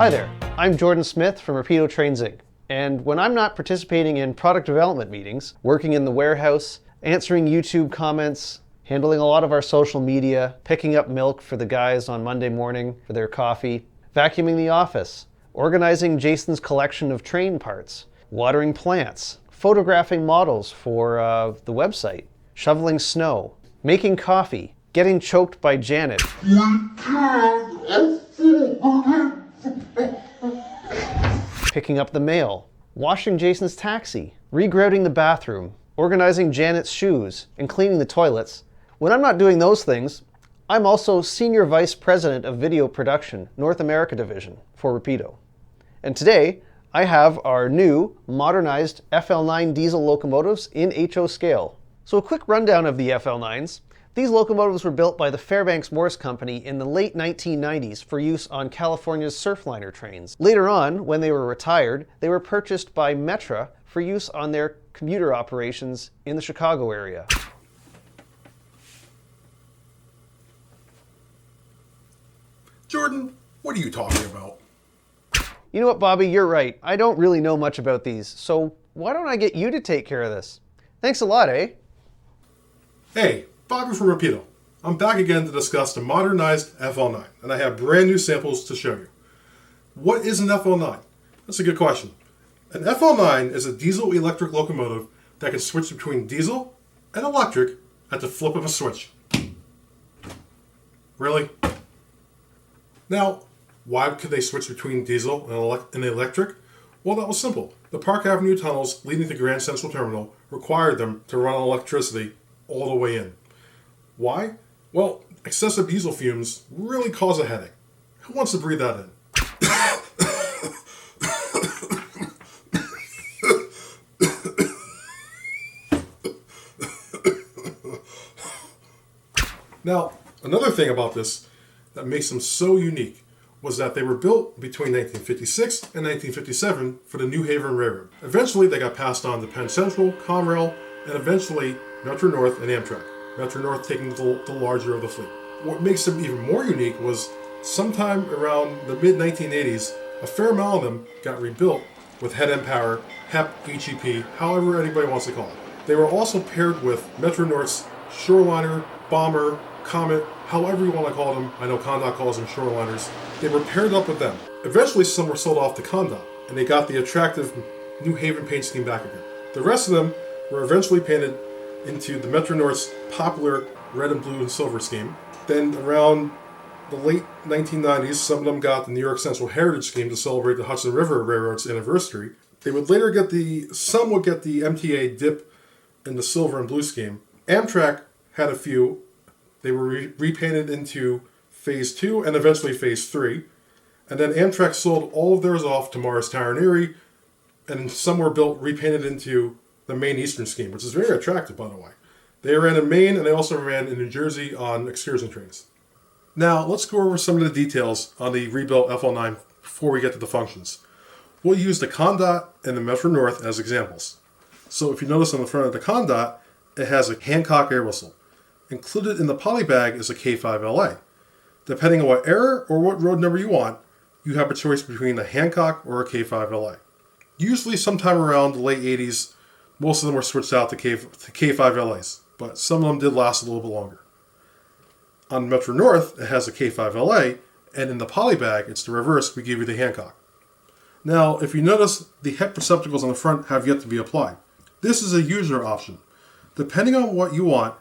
Hi there, I'm Jordan Smith from Rapido TrainWorldTV, and when I'm not participating in product development meetings, working in the warehouse, answering YouTube comments, handling a lot of our social media, picking up milk for the guys on Monday morning for their coffee, vacuuming the office, organizing Jason's collection of train parts, watering plants, photographing models for the website, shoveling snow, making coffee, getting choked by Janet, picking up the mail, washing Jason's taxi, regrouting the bathroom, organizing Janet's shoes, and cleaning the toilets. When I'm not doing those things, I'm also Senior Vice President of Video Production, North America Division for Rapido. And today, I have our new, modernized FL9 diesel locomotives in HO scale. So a quick rundown of the FL9s. These locomotives were built by the Fairbanks Morse Company in the late 1990s for use on California's surfliner trains. Later on, when they were retired, they were purchased by Metra for use on their commuter operations in the Chicago area. Jordan, what are you talking about? You know what, Bobby, you're right. I don't really know much about these, so why don't I get you to take care of this? Thanks a lot, eh? Hey, Bobby from Rapido. I'm back again to discuss the modernized FL9, and I have brand new samples to show you. What is an FL9? That's a good question. An FL9 is a diesel-electric locomotive that can switch between diesel and electric at the flip of a switch. Really? Now, why could they switch between diesel and electric? Well, that was simple. The Park Avenue tunnels leading to Grand Central Terminal required them to run on electricity all the way in. Why? Well, excessive diesel fumes really cause a headache. Who wants to breathe that in? Now, another thing about this that makes them so unique was that they were built between 1956 and 1957 for the New Haven Railroad. Eventually, they got passed on to Penn Central, Conrail, and eventually Metro North and Amtrak. Metro North taking the larger of the fleet. What makes them even more unique was sometime around the mid-1980s, a fair amount of them got rebuilt with head-end power, HEP, HEP, however anybody wants to call it. They were also paired with Metro North's Shoreliner, Bomber, Comet, however you want to call them. I know Condot calls them Shoreliners. They were paired up with them. Eventually, some were sold off to Condot, and they got the attractive New Haven paint scheme back again. The rest of them were eventually painted into the Metro North's popular red and blue and silver scheme. Then around the late 1990s, some of them got the New York Central Heritage scheme to celebrate the Hudson River Railroad's anniversary. They would later get some would get the MTA dip in the silver and blue scheme. Amtrak had a few. They were repainted into Phase 2 and eventually Phase 3. And then Amtrak sold all of theirs off to Morris Tower and Erie, and some were repainted into the Maine Eastern scheme, which is very attractive, by the way. They ran in Maine, and they also ran in New Jersey on excursion trains. Now, let's go over some of the details on the rebuilt FL9 before we get to the functions. We'll use the Condot and the Metro North as examples. So if you notice on the front of the Condot, it has a Hancock air whistle. Included in the poly bag is a K5LA. Depending on what era or what road number you want, you have a choice between a Hancock or a K5LA. Usually sometime around the late 80s, most of them were switched out to K5LAs, but some of them did last a little bit longer. On Metro North, it has a K5LA, and in the poly bag, it's the reverse, we give you the Hancock. Now, if you notice, the HEP receptacles on the front have yet to be applied. This is a user option. Depending on what you want,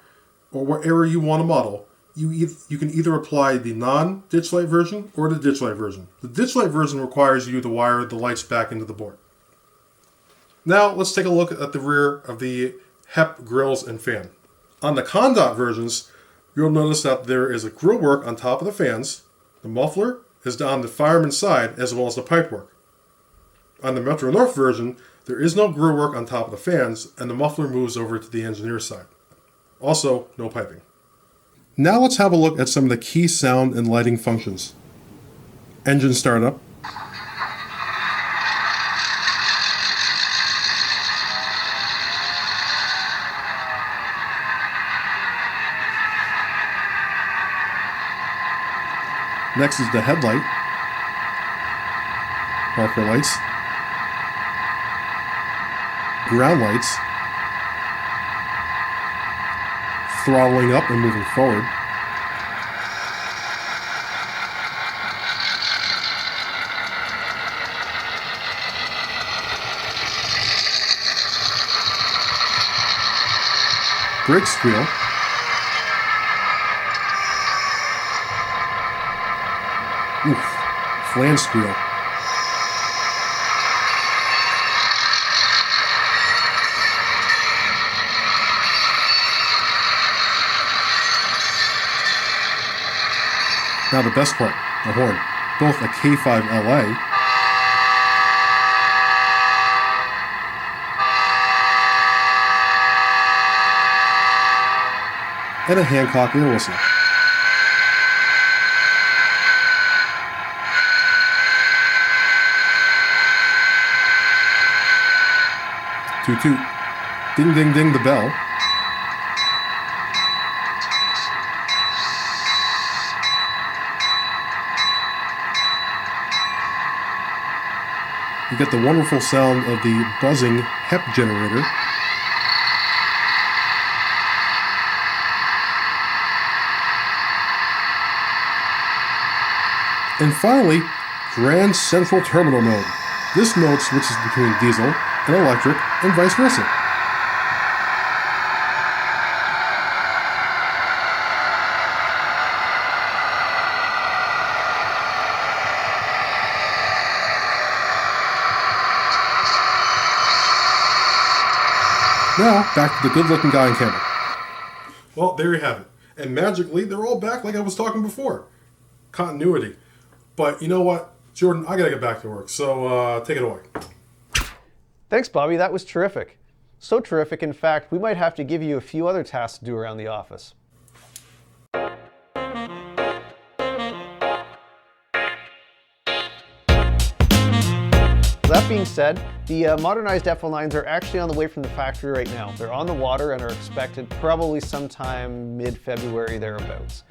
or what era you want to model, you can either apply the non-ditchlight version or the ditchlight version. The ditchlight version requires you to wire the lights back into the board. Now let's take a look at the rear of the HEP grills and fan. On the Condot versions, you'll notice that there is a grill work on top of the fans. The muffler is on the fireman's side as well as the pipework. On the Metro North version, there is no grill work on top of the fans, and the muffler moves over to the engineer's side. Also, no piping. Now let's have a look at some of the key sound and lighting functions. Engine startup. Next is the headlight. marker lights, ground lights, throttling up and moving forward, brake squeal, flange squeal, now the best part, the horn, both a K5 LA and a Hancock air whistle. Toot toot. Ding ding ding the bell. You get the wonderful sound of the buzzing HEP generator. And finally, Grand Central Terminal mode. This mode switches between diesel and electric and vice versa. Now, back to the good-looking guy in camera. Well, there you have it. And magically, they're all back like I was talking before. Continuity. But you know what, Jordan, I gotta get back to work, so take it away. Thanks, Bobby. That was terrific. So terrific, in fact, we might have to give you a few other tasks to do around the office. That being said, the modernized FL9s are actually on the way from the factory right now. They're on the water and are expected probably sometime mid-February, thereabouts.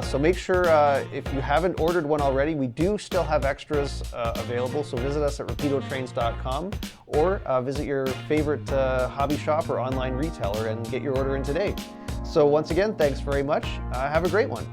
So make sure, if you haven't ordered one already, we do still have extras available, so visit us at rapidotrains.com or visit your favorite hobby shop or online retailer and get your order in today. So once again, thanks very much. Have a great one.